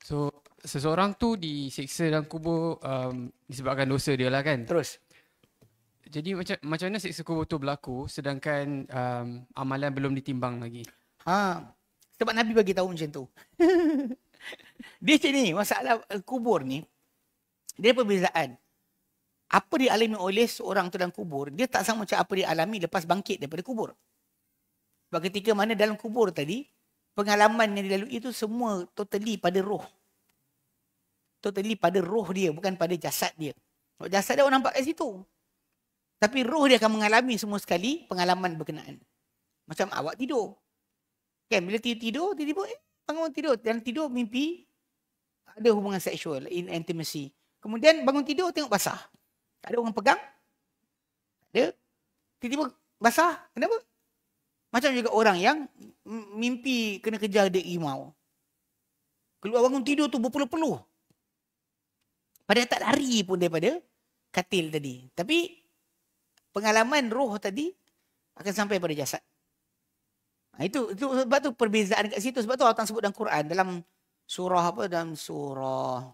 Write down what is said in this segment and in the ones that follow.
So, seseorang tu disiksa dalam kubur disebabkan dosa dia lah kan. Terus. Jadi macam mana siksa kubur tu berlaku sedangkan amalan belum ditimbang lagi? Sebab Nabi bagi tahu macam tu. Dia macam ni, masalah kubur ni, dia perbezaan. Apa dialami oleh seorang tu dalam kubur, dia tak sama macam apa dia alami lepas bangkit daripada kubur. Sebab ketika mana dalam kubur tadi, pengalaman yang dilalui itu semua totally pada roh. Totally pada roh dia, bukan pada jasad dia. Sebab jasad dia orang nampak kat situ. Tapi roh dia akan mengalami semua sekali pengalaman berkenaan. Macam awak tidur. Kan bila tidur, tiba-tiba bangun tidur. Dan tidur mimpi ada hubungan seksual, intimacy. Kemudian bangun tidur tengok basah. Ada orang pegang. Ada. Tiba-tiba basah. Kenapa? Macam juga orang yang mimpi kena kejar dia rimau. Keluar bangun tidur tu berpeluh-peluh. Padahal tak lari pun daripada katil tadi. Tapi pengalaman roh tadi akan sampai pada jasad. Itu sebab tu perbezaan kat situ. Sebab tu Allah sebut dalam Quran. Dalam surah apa? Dalam surah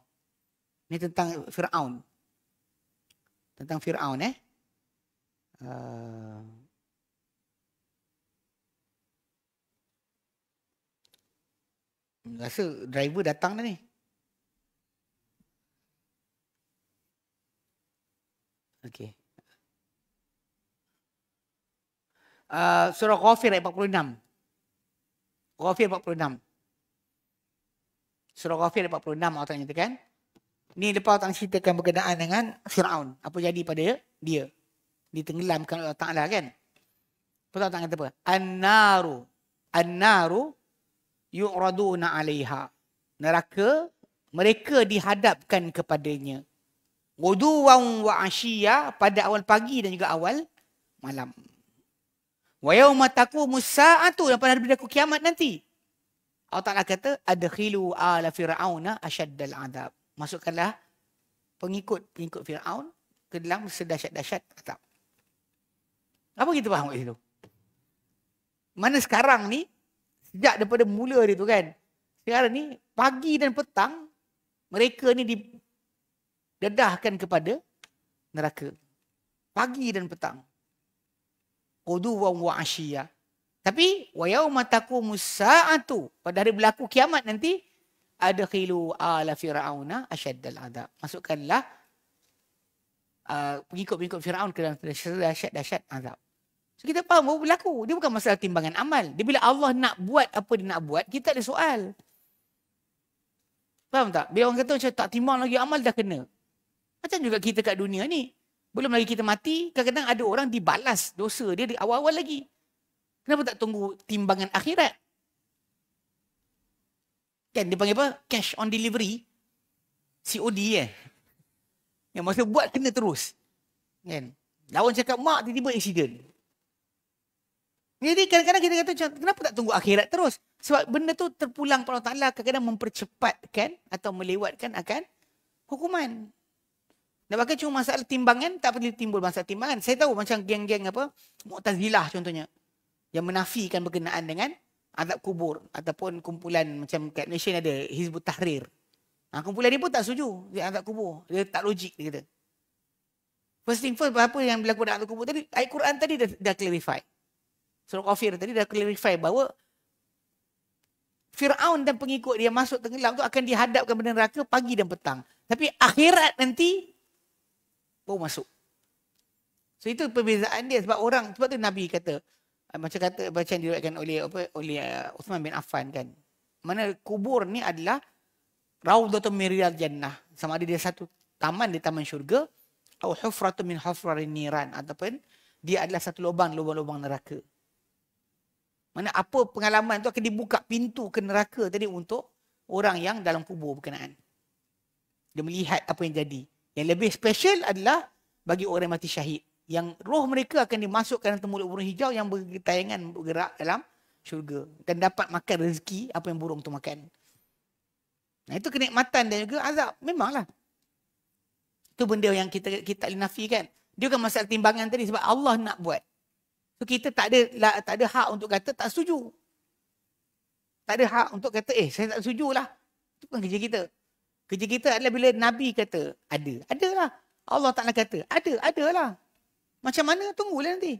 ni tentang Fir'aun. Tentang Fir'aun rasa driver datang dah ni. Okey. Surah Ghafir ayat 46. Ghafir 46. Surah Ghafir ayat 46 Allah Ta'ala nyatakan. Ni lepas Allah Ta'ala ceritakan berkenaan dengan Fir'aun. Apa jadi pada dia. Ditenggelamkan oleh Allah Ta'ala kan. Lepas Allah Ta'ala kata apa? An-naru yu'raduna 'alaiha. Neraka mereka dihadapkan kepadanya. Ghuduwan wa 'ashiyya, pada awal pagi dan juga awal malam. Wa yauma taqumus sa'atu, dan pada hari berlaku kiamat nanti. Allah Ta'ala kata adkhilu ala fir'auna asyaddal 'adab. Masukkanlah pengikut Fir'aun ke dalam sedahsyat-dahsyat azab. Apa kita faham kat situ? Mana sekarang ni, sejak daripada mula dia tu kan, sekarang ni pagi dan petang mereka ni didedahkan kepada neraka. Pagi dan petang. Quduwan wa 'ashiyya. Tapi wa yauma taqumus sa'atu, pada hari berlaku kiamat nanti, adkhilu ala fir'auna asyaddal 'adab. Masukkanlah pengikut-pengikut Firaun ke dalam dahsyat-dahsyat azab. So kita faham bahawa berlaku. Dia bukan masalah timbangan amal. Dia bila Allah nak buat apa dia nak buat, kita tak ada soal. Faham tak? Bila orang kata macam tak timbang lagi amal, dah kena. Macam juga kita kat dunia ni. Belum lagi kita mati, kadang-kadang ada orang dibalas dosa dia di awal-awal lagi. Kenapa tak tunggu timbangan akhirat? Kan dia panggil apa? Cash on delivery. COD Yang masa buat kena terus. Kan? Lawan cakap mak, tiba-tiba accident. Jadi kadang-kadang kita kata kenapa tak tunggu akhirat terus? Sebab benda tu terpulang pada Allah Ta'ala, kadang-kadang mempercepatkan atau melewatkan akan hukuman. Dan bahkan cuma masalah timbangan, tak perlu timbul masalah timbangan. Saya tahu macam geng-geng apa, Mu'tazilah contohnya, yang menafikan berkenaan dengan azab kubur, ataupun kumpulan macam kat Malaysia ada Hizbut Tahrir. Kumpulan ni pun tak setuju dia azab kubur. Dia tak logik, dia kata. First thing first, apa yang berlaku dalam azab kubur tadi, ayat Quran tadi dah clarify. Surah Ghafir tadi dah clarify bahawa Fir'aun dan pengikut dia masuk tenggelam tu akan dihadapkan pada neraka pagi dan petang. Tapi akhirat nanti baru masuk. So itu perbezaan dia, sebab orang, sebab tu Nabi kata, macam yang diriwayatkan oleh Uthman bin Affan kan. Mana kubur ni adalah raudhatun min riyadil jannah. Sama ada dia satu taman di taman syurga, atau hufratun min hufrarin niran, ataupun dia adalah satu lubang neraka. Mana apa pengalaman tu akan dibuka pintu ke neraka tadi untuk orang yang dalam kubur berkenaan. Dia melihat apa yang jadi. Yang lebih special adalah bagi orang yang mati syahid. Yang roh mereka akan dimasukkan dalam temuluk burung hijau yang bertayangan bergerak dalam syurga. Dan dapat makan rezeki apa yang burung tu makan. Nah itu kenikmatan dan juga azab. Memanglah. Itu benda yang kita boleh nafikan. Dia bukan masalah timbangan tadi sebab Allah nak buat. So kita tak ada hak untuk kata tak setuju. Tak ada hak untuk kata saya tak setuju lah. Itu bukan kerja kita. Kerja kita adalah bila Nabi kata ada. Adalah. Allah Ta'ala kata adalah. Macam mana? Tunggulah nanti.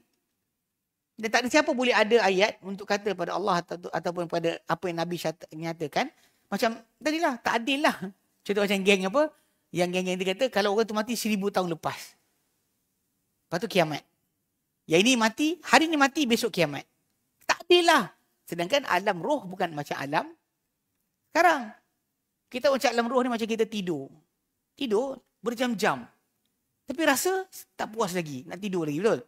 Dan tak ada siapa boleh ada ayat untuk kata pada Allah ataupun pada apa yang Nabi nyatakan. Macam tadilah, tak adil lah. Contoh macam geng apa? Yang geng-geng dia kata kalau orang tu mati 1000 tahun lepas. Lepas tu kiamat. Yang ini mati, hari ni mati, besok kiamat. Tak adil lah. Sedangkan alam roh bukan macam alam sekarang. Kita macam alam roh ni macam kita tidur. Tidur berjam-jam. Tapi rasa tak puas lagi. Nak tidur lagi, betul?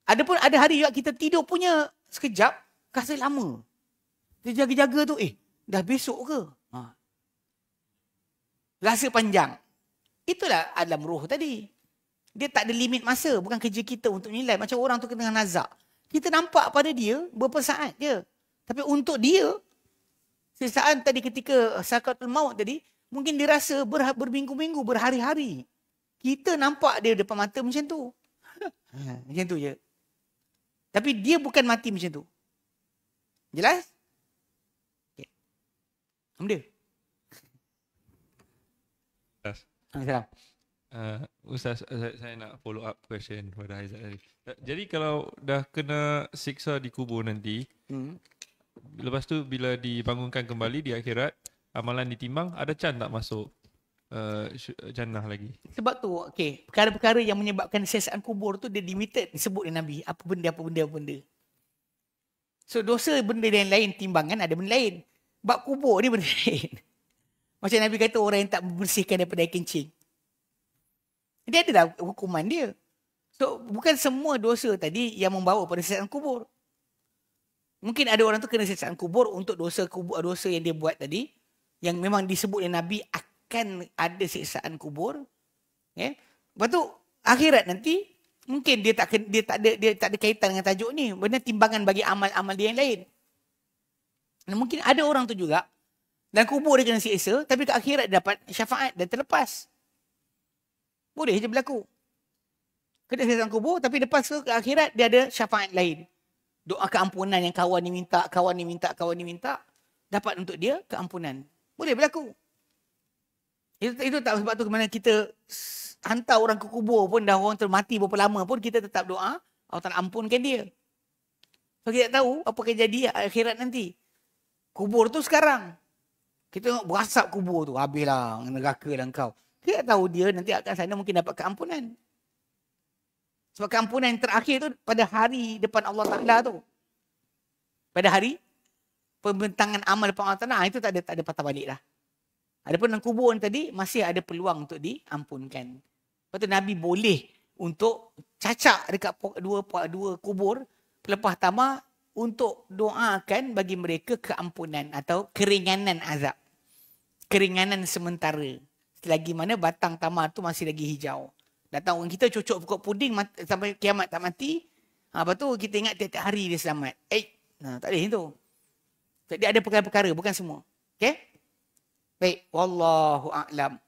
Adapun ada hari juga kita tidur punya sekejap, rasa lama. Dia jaga-jaga tu, dah besok ke? Rasa panjang. Itulah alam roh tadi. Dia tak ada limit masa. Bukan kerja kita untuk nilai. Macam orang tu kena nazak. Kita nampak pada dia berapa saat je. Tapi untuk dia, sesaat tadi ketika sakaratul maut tadi, mungkin dia rasa berminggu-minggu, berhari-hari. Kita nampak dia depan mata macam tu. Macam tu je. Tapi dia bukan mati macam tu. Jelas? Okay. Hamda. Ustaz. Ustaz, saya nak follow up question pada Haizat tadi. Jadi kalau dah kena siksa di kubur nanti, lepas tu bila dibangunkan kembali di akhirat, amalan ditimbang, ada can tak masuk jannah lagi? Sebab tu, perkara-perkara yang menyebabkan siksaan kubur tu dia limited, disebut oleh Nabi. Apa benda. So dosa benda yang lain timbangan, ada benda lain. Bab kubur ni benda lain. Macam Nabi kata orang yang tak membersihkan daripada air kencing. Dia ada dah hukuman dia. So, bukan semua dosa tadi yang membawa pada siksaan kubur. Mungkin ada orang tu kena siksaan kubur untuk dosa yang dia buat tadi, yang memang disebut oleh Nabi akan ada siksaan kubur. Lepas tu, akhirat nanti, mungkin dia tak ada kaitan dengan tajuk ni. Benda timbangan bagi amal-amal dia yang lain. Dan mungkin ada orang tu juga, dan kubur dia kena siksa, tapi ke akhirat dia dapat syafaat dan terlepas. Boleh je berlaku. Kena siksaan kubur, tapi lepas ke akhirat dia ada syafaat lain. Doa keampunan yang kawan ni minta, dapat untuk dia keampunan. Boleh berlaku. Itu tak sebab tu kemana kita hantar orang ke kubur pun, dah orang termati berapa lama pun, kita tetap doa, Allah Ta'ala ampunkan dia. So kita tak tahu apa akan jadi akhirat nanti. Kubur tu sekarang. Kita tengok berasap kubur tu, habislah neraka lah kau. Kita tak tahu dia nanti akan sana mungkin dapat keampunan. Sebab keampunan yang terakhir tu pada hari depan Allah Ta'ala tu. Pada hari pembentangan amal depan Allah Ta'ala, itu tak ada patah balik lah. Adapun dalam kubur tadi, masih ada peluang untuk diampunkan. Lepas tu Nabi boleh untuk cacak dekat dua kubur, pelepah tamar untuk doakan bagi mereka keampunan atau keringanan azab. Keringanan sementara. Selagi mana batang tamar tu masih lagi hijau. Datang orang kita cucuk pokok puding sampai kiamat tak mati. Lepas tu kita ingat tiap-tiap hari dia selamat. Tak boleh itu. Jadi ada perkara-perkara, bukan semua. Okay? Baik. Wallahu a'lam.